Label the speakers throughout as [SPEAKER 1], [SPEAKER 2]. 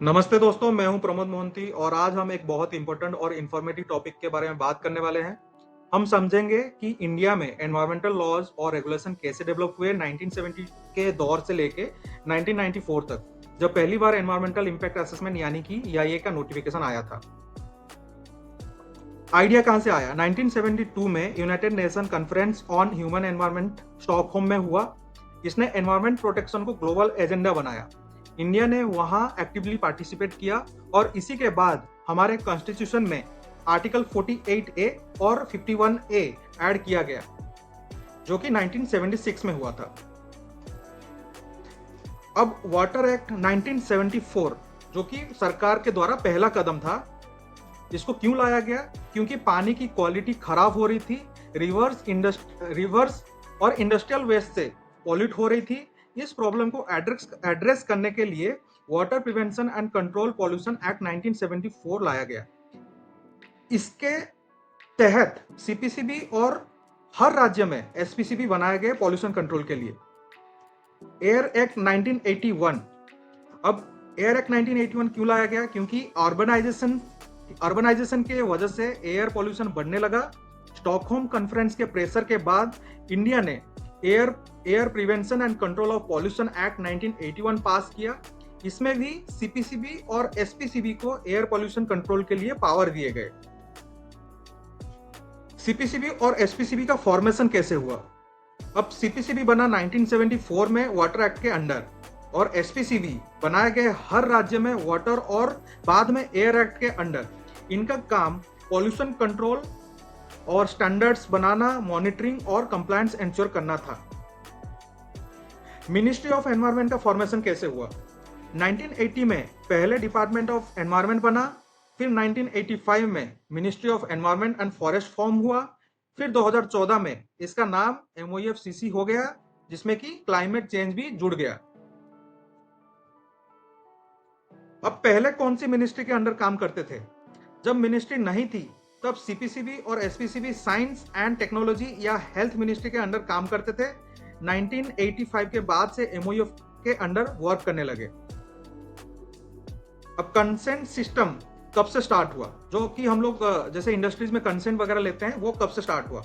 [SPEAKER 1] नमस्ते दोस्तों, मैं हूं प्रमोद मोहंती और आज हम एक बहुत इंपॉर्टेंट और इन्फॉर्मेटिव टॉपिक के बारे में बात करने वाले हैं। हम समझेंगे कि इंडिया में एनवायरमेंटल लॉज और रेगुलेशन कैसे डेवलप हुए 1970 के दौर से लेके 1994 तक, जब पहली बार एनवायरमेंटल इम्पैक्ट असेसमेंट यानी कि ईआईए का नोटिफिकेशन आया था। आइडिया कहां से आया? 1972 में United nation conference on human environment Stockholm में हुआ। इसने एनवायरनमेंट प्रोटेक्शन को ग्लोबल एजेंडा बनाया। इंडिया ने वहां एक्टिवली पार्टिसिपेट किया और इसी के बाद हमारे कॉन्स्टिट्यूशन में आर्टिकल 48A और 51A ऐड किया गया, जो कि 1976 में हुआ था। अब वाटर एक्ट 1974, जो कि सरकार के द्वारा पहला कदम था, इसको क्यों लाया गया? क्योंकि पानी की क्वालिटी खराब हो रही थी, रिवर्स और इंडस्ट्रियल वेस्ट से पॉल्यूट हो रही थी। इस प्रॉब्लम को एड्रेस करने के लिए water prevention and control pollution act 1974 लाया गया। इसके तहत सीपीसीबी और हर राज्य में एसपीसीबी बनाए गए पॉल्यूशन कंट्रोल के लिए। Air act 1981। अब एयर एक्ट 1981 क्यों लाया गया? क्योंकि अर्बनाइजेशन के वजह से एयर पॉल्यूशन बढ़ने लगा। स्टॉकहोम कॉन्फ्रेंस के प्रेशर के बाद इंडिया ने air prevention and control of pollution act 1981 पास किया। इसमें भी सीपीसीबी और एसपीसीबी को एयर पॉल्यूशन कंट्रोल के लिए पावर दिए गए। सीपीसीबी और एसपीसीबी का फॉर्मेशन कैसे हुआ? अब सीपीसीबी बना 1974 में वाटर एक्ट के अंडर और एसपीसीबी बनाए गए हर राज्य में वाटर और बाद में एयर एक्ट के अंडर। इनका काम पॉल्यूशन कंट्रोल और स्टैंडर्ड्स बनाना, मॉनिटरिंग और कंप्लायंस इंश्योर करना था। मिनिस्ट्री ऑफ एनवायरनमेंट का फॉर्मेशन कैसे हुआ? 1980 में पहले डिपार्टमेंट ऑफ एनवायरनमेंट बना, फिर 1985 में ministry of environment and forest form हुआ, फिर 2014 में इसका नाम MOEFCC हो गया, जिसमें कि क्लाइमेट चेंज भी जुड़ गया। अब पहले कौन सी मिनिस्ट्री के अंडर काम करते थे? जब मिनिस्ट्री नहीं थी तब सीपीसीबी और एसपीसीबी साइंस एंड टेक्नोलॉजी या हेल्थ मिनिस्ट्री के अंडर काम करते थे। 1985 के बाद से MOEF के अंडर वर्क करने लगे। अब कंसेंट सिस्टम कब से स्टार्ट हुआ? जो कि हम लोग जैसे इंडस्ट्रीज में कंसेंट वगैरह लेते हैं, वो कब से स्टार्ट हुआ?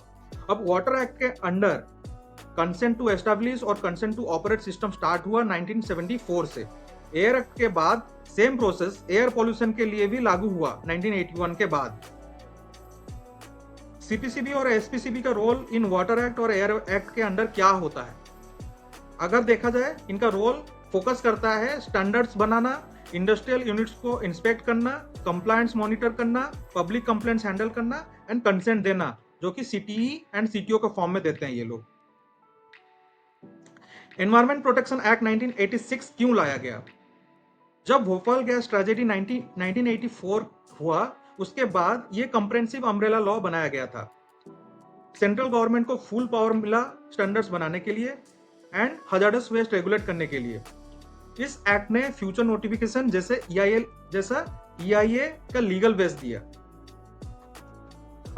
[SPEAKER 1] अब वाटर एक्ट के अंडर कंसेंट टू एस्टैब्लिश और consent to operate system start हुआ 1974 से। एयर एक्ट के बाद सेम प्रोसेस एयर पॉल्यूशन के लिए भी लागू हुआ 1981 के बाद। सीपीसीबी और एसपीसीबी का रोल इन वाटर एक्ट और एयर एक्ट के अंडर क्या होता है? अगर देखा जाए, इनका रोल फोकस करता है स्टैंडर्ड्स बनाना, इंडस्ट्रियल यूनिट्स को इंस्पेक्ट करना, कंप्लायंस मॉनिटर करना, पब्लिक कंप्लेंट्स हैंडल करना एंड कंसेंट देना, जो कि सीटीई एंड सीटीओ के फॉर्म में देते हैं ये लोग। एनवायरमेंट प्रोटेक्शन एक्ट 1986 क्यों लाया गया? जब भोपाल गैस ट्रेजेडी 1984 हुआ, उसके बाद ये कंप्रेहेंसिव अम्ब्रेला लॉ बनाया गया था। सेंट्रल गवर्नमेंट को फुल पावर मिला स्टैंडर्ड्स बनाने के लिए एंड हजार्डस वेस्ट रेगुलेट करने के लिए। इस एक्ट ने फ्यूचर नोटिफिकेशन जैसे EIA का लीगल बेस दिया।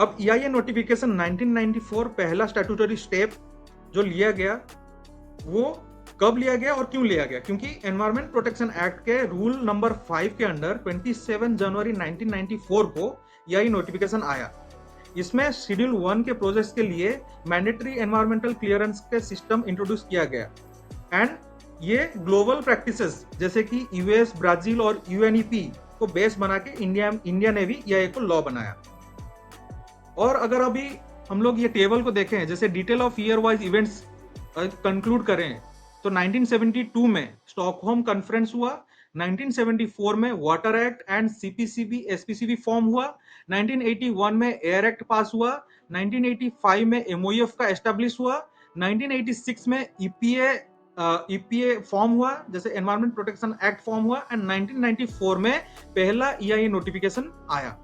[SPEAKER 1] अब EIA नोटिफिकेशन 1994 पहला स्टैट्यूटरी स्टेप जो लिया गया, वो कब लिया गया और क्यों लिया गया? क्योंकि एनवायरमेंट प्रोटेक्शन एक्ट के रूल नंबर 5 के अंडर 27 जनवरी 1994 को EIA नोटिफिकेशन आया। इसमें शेड्यूल 1 के प्रोजेक्ट्स के लिए मैंडेटरी एनवायरमेंटल क्लियरेंस के सिस्टम इंट्रोड्यूस किया गया एंड ये ग्लोबल प्रैक्टिसेस जैसे कि यूएस, ब्राजील और UNEP को बेस बना के इंडिया ने भी EIA को लॉ बनाया। और अगर अभी हम लोग ये टेबल को देखें, जैसे detail of year wise events conclude करें, तो 1972 में स्टॉकहोम कॉन्फ्रेंस हुआ, 1974 में water act and CPCB SPCB form हुआ, 1981 में एयर एक्ट पास हुआ, 1985 में MOEF का एस्टेब्लिश हुआ, 1986 में EPA फॉर्म हुआ, जैसे एनवायरमेंट प्रोटेक्शन एक्ट फॉर्म हुआ एंड 1994 में पहला EIA नोटिफिकेशन आया।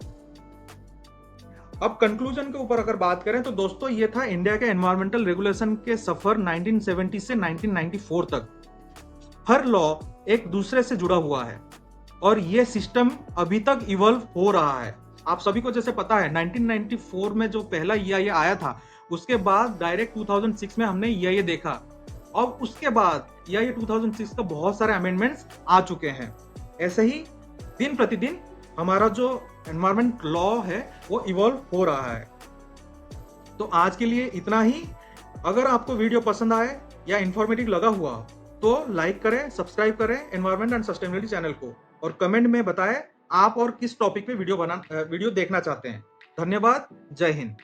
[SPEAKER 1] अब कंक्लूजन के ऊपर अगर बात करें तो दोस्तों, ये था इंडिया के एनवायरमेंटल रेगुलेशन के सफर 1970 से 1994 तक। हर लॉ एक दूसरे से जुड़ा हुआ है और ये सिस्टम अभी तक इवॉल्व हो रहा है। आप सभी को जैसे पता है, 1994 में जो पहला EIA आया था, उसके बाद डायरेक्ट 2006 में हमने EIA देखा और उसके बाद EIA 2006 का बहुत सारे अमेंडमेंट्स आ चुके हैं। ऐसे ही दिन प्रतिदिन हमारा जो एनवायरमेंट लॉ है वो इवॉल्व हो रहा है। तो आज के लिए इतना ही। अगर आपको वीडियो पसंद आए या इंफॉर्मेटिव लगा हुआ हो तो लाइक करें, सब्सक्राइब करें एनवायरमेंट एंड सस्टेनेबिलिटी चैनल को, और कमेंट में बताएं आप और किस टॉपिक पे वीडियो देखना चाहते हैं। धन्यवाद। जय हिंद।